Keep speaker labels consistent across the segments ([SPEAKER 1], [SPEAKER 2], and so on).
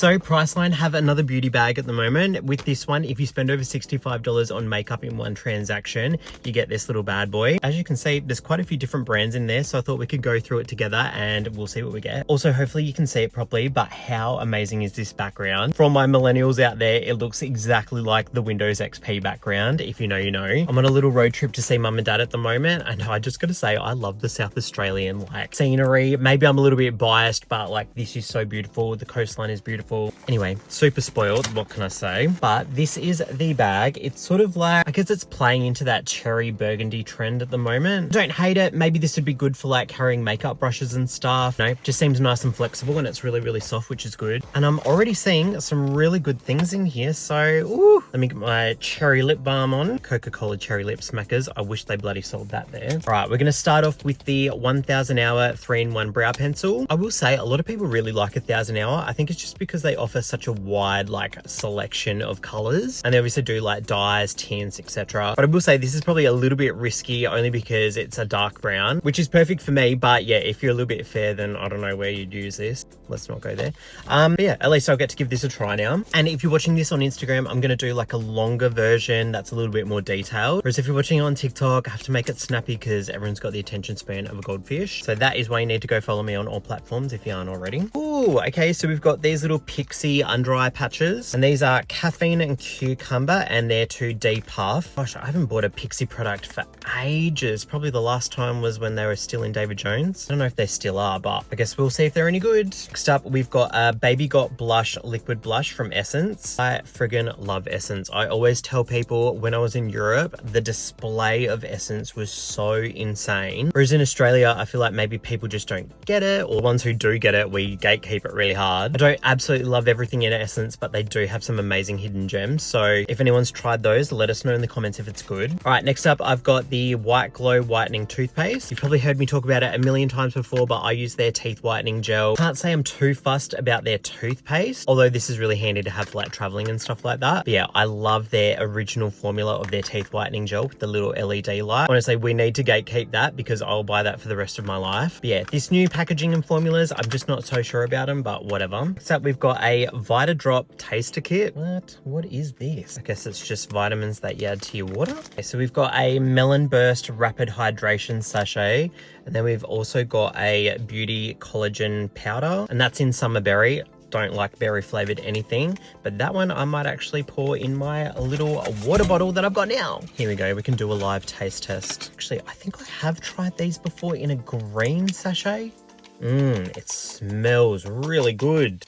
[SPEAKER 1] So Priceline have another beauty bag at the moment. With this one, if you spend over $65 on makeup in one transaction, you get this little bad boy. As you can see, there's quite a few different brands in there, so I thought we could go through it together and we'll see what we get. Also, hopefully you can see it properly, but how amazing is this background? For all my millennials out there, it looks exactly like the Windows XP background. If you know, you know. I'm on a little road trip to see mum and dad at the moment, and I just gotta say, I love the South Australian like scenery. Maybe I'm a little bit biased, but like this is so beautiful. The coastline is beautiful. Anyway, super spoiled, what can I say? But this is the bag. It's sort of like, I guess it's playing into that cherry burgundy trend at the moment. Don't hate it. Maybe this would be good for like carrying makeup brushes and stuff. No, just seems nice and flexible, and it's really, really soft, which is good. And I'm already seeing some really good things in here. So, ooh, let me get my cherry lip balm on. Coca-Cola cherry lip smackers. I wish they bloody sold that there. All right, we're gonna start off with the 1000 Hour 3-in-1 brow pencil. I will say a lot of people really like 1000 Hour. I think it's just because they offer such a wide like selection of colors, and they obviously do like dyes, tints, etc. But I will say this is probably a little bit risky only because it's a dark brown, which is perfect for me. But yeah, if you're a little bit fair, then I don't know where you'd use this. Let's not go there. But yeah, at least I'll get to give this a try now. And if you're watching this on Instagram, I'm gonna do like a longer version that's a little bit more detailed. Whereas if you're watching on TikTok, I have to make it snappy because everyone's got the attention span of a goldfish. So that is why you need to go follow me on all platforms if you aren't already. Ooh, okay, so we've got these little Pixie under eye patches, and these are caffeine and cucumber, and they're 2D puff. Gosh, I haven't bought a Pixie product for ages. Probably the last time was when they were still in David Jones. I don't know if they still are, but I guess we'll see if they're any good. Next up, we've got a Baby Got Blush liquid blush from Essence. I friggin' love Essence. I always tell people when I was in Europe, the display of Essence was so insane. Whereas in Australia, I feel like maybe people just don't get it, or the ones who do get it, we gatekeep it really hard. I don't absolutely love everything in Essence, but they do have some amazing hidden gems. So if anyone's tried those, let us know in the comments if it's good. All right, next up, I've got the White Glow Whitening Toothpaste. You've probably heard me talk about it a million times before, but I use their teeth whitening gel. Can't say I'm too fussed about their toothpaste, although this is really handy to have for like traveling and stuff like that. But yeah, I love their original formula of their teeth whitening gel with the little LED light. Honestly, we need to gatekeep that because I'll buy that for the rest of my life. But yeah, this new packaging and formulas, I'm just not so sure about them, but whatever. Next up, we've got a Vita Drop Taster Kit. What is this? I guess it's just vitamins that you add to your water. Okay, so we've got a Melon Burst Rapid Hydration Sachet, and then we've also got a Beauty Collagen Powder, and that's in Summer Berry. Don't like berry flavored anything, but that one I might actually pour in my little water bottle that I've got now. Here we go, we can do a live taste test. Actually, I think I have tried these before in a green sachet. It smells really good.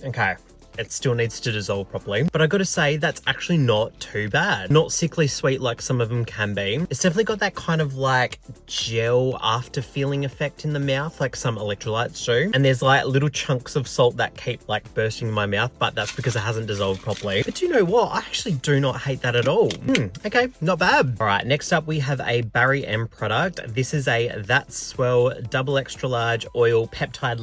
[SPEAKER 1] Okay, it still needs to dissolve properly, but I gotta say that's actually not too bad. Not sickly sweet like some of them can be. It's definitely got that kind of like gel after feeling effect in the mouth, like some electrolytes do. And there's like little chunks of salt that keep like bursting in my mouth, but that's because it hasn't dissolved properly. But you know what? I actually do not hate that at all. Okay, not bad. All right, next up we have a Barry M product. This is a That Swell double extra large oil peptide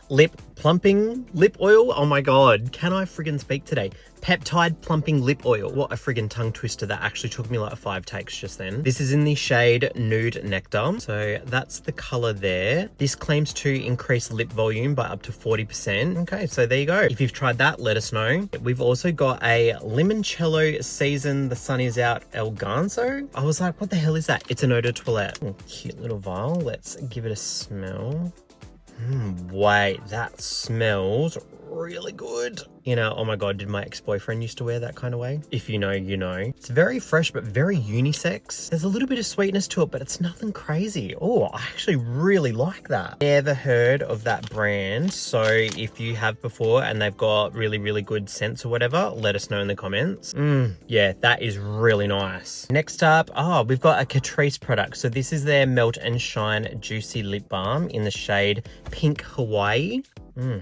[SPEAKER 1] lip plumping lip oil. Oh my god, can I friggin' speak today? Peptide plumping lip oil. What a friggin' tongue twister. That actually took me like 5 takes just then. This is in the shade Nude Nectar. So that's the color there. This claims to increase lip volume by up to 40%. Okay, so there you go. If you've tried that, let us know. We've also got a Limoncello Season The Sun Is Out El Ganso. I was like, what the hell is that? It's an eau de toilette. Oh, cute little vial. Let's give it a smell. Wait, that smells really good. You know, oh my god, did my ex-boyfriend used to wear that kind of way? If you know, you know. It's very fresh, but very unisex. There's a little bit of sweetness to it, but it's nothing crazy. Oh, I actually really like that. Never heard of that brand. So if you have before and they've got really, really good scents or whatever, let us know in the comments. Yeah, that is really nice. Next up, we've got a Catrice product. So this is their Melt and Shine Juicy Lip Balm in the shade Pink Hawaii.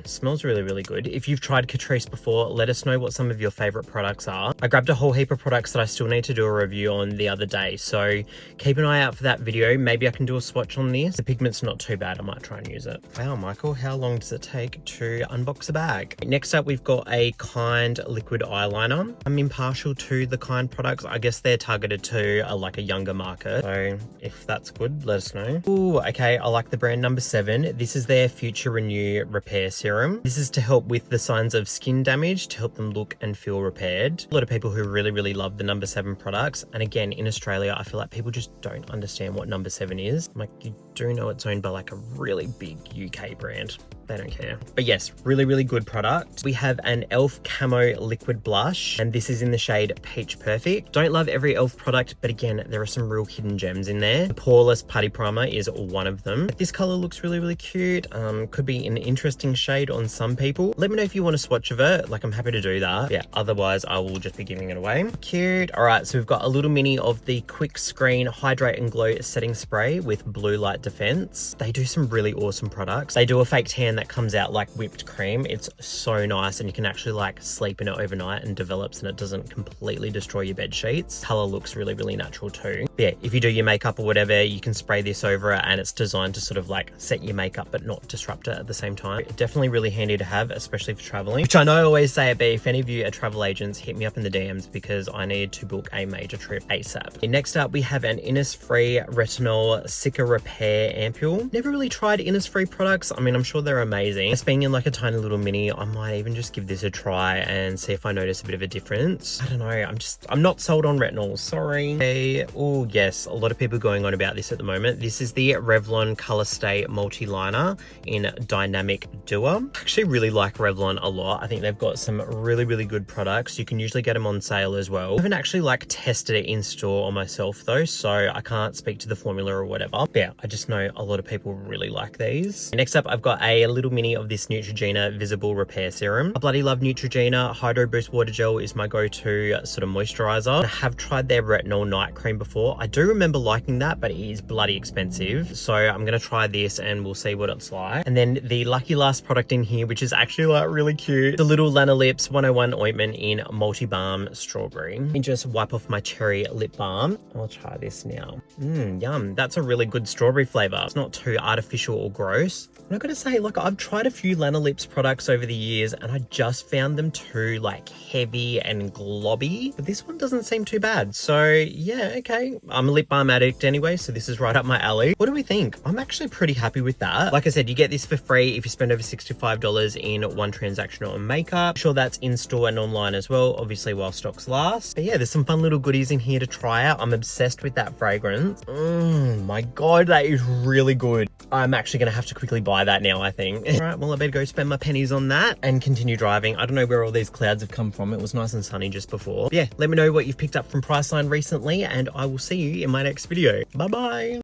[SPEAKER 1] Smells really, really good. If you've tried Catrice before, let us know what some of your favorite products are. I grabbed a whole heap of products that I still need to do a review on the other day, so keep an eye out for that video. Maybe I can do a swatch on this. The pigment's not too bad. I might try and use it. Wow, Michael, how long does it take to unbox a bag? Next up, we've got a Kind liquid eyeliner. I'm impartial to the Kind products. I guess they're targeted to like a younger market, so if that's good, let us know. Ooh, okay, I like the brand number 7. This is their Future Renew Repair Serum. This is to help with the signs of skin damage, to help them look and feel repaired. A lot of people who really, really love the number 7 products. And again, in Australia, I feel like people just don't understand what number 7 is. Like, you do know it's owned by like a really big UK brand. They don't care. But yes, really, really good product. We have an e.l.f. Camo Liquid Blush, and this is in the shade Peach Perfect. Don't love every e.l.f. product, but again, there are some real hidden gems in there. The Poreless Putty Primer is one of them. This color looks really, really cute. Could be an interesting shade on some people. Let me know if you want a swatch of it. Like, I'm happy to do that. Yeah, otherwise I will just be giving it away. Cute. All right, so we've got a little mini of the Quick Screen Hydrate and Glow Setting Spray with Blue Light Defense. They do some really awesome products. They do a fake tan that comes out like whipped cream. It's so nice, and you can actually like sleep in it overnight and develops, and it doesn't completely destroy your bed sheets. Color looks really, really natural too. But yeah, if you do your makeup or whatever, you can spray this over it, and it's designed to sort of like set your makeup but not disrupt it at the same time. Definitely really handy to have, especially for traveling, which I know I always say it, but if any of you are travel agents, hit me up in the DMs because I need to book a major trip ASAP. Okay, next up, we have an Innisfree Retinol Cica Repair Ampule. Never really tried Innisfree products. I mean, I'm sure they're amazing. It's being in like a tiny little mini, I might even just give this a try and see if I notice a bit of a difference. I don't know, I'm not sold on retinols, sorry. Okay. Oh yes, a lot of people going on about this at the moment. This is the Revlon Color Stay Multi-Liner in Dynamic Doer. I actually really like Revlon a lot. I think they've got some really, really good products. You can usually get them on sale as well. I haven't actually like tested it in store on myself though, so I can't speak to the formula or whatever. But yeah, I just know a lot of people really like these. Next up, I've got a little mini of this Neutrogena Visible Repair Serum. I bloody love Neutrogena. Hydro Boost Water Gel is my go-to sort of moisturizer. I have tried their retinol night cream before. I do remember liking that, but it is bloody expensive. So I'm gonna try this and we'll see what it's like. And then the lucky last product in here, which is actually like really cute, the little Lana Lips 101 ointment in Multi Balm Strawberry. And just wipe off my cherry lip balm. I'll try this now. Yum. That's a really good strawberry flavor. It's not too artificial or gross. And I've got to say, like, I've tried a few Lana Lips products over the years and I just found them too like heavy and globby, but this one doesn't seem too bad. So yeah, okay. I'm a lip balm addict anyway, so this is right up my alley. What do we think? I'm actually pretty happy with that. Like I said, you get this for free if you spend over $65 in one transaction on makeup. I'm sure that's in store and online as well, obviously while stocks last. But yeah, there's some fun little goodies in here to try out. I'm obsessed with that fragrance. My God, that is really good. I'm actually gonna have to quickly buy that now, I think. All right, well, I better go spend my pennies on that and continue driving. I don't know where all these clouds have come from. It was nice and sunny just before. But yeah, let me know what you've picked up from Priceline recently, and I will see you in my next video. Bye-bye.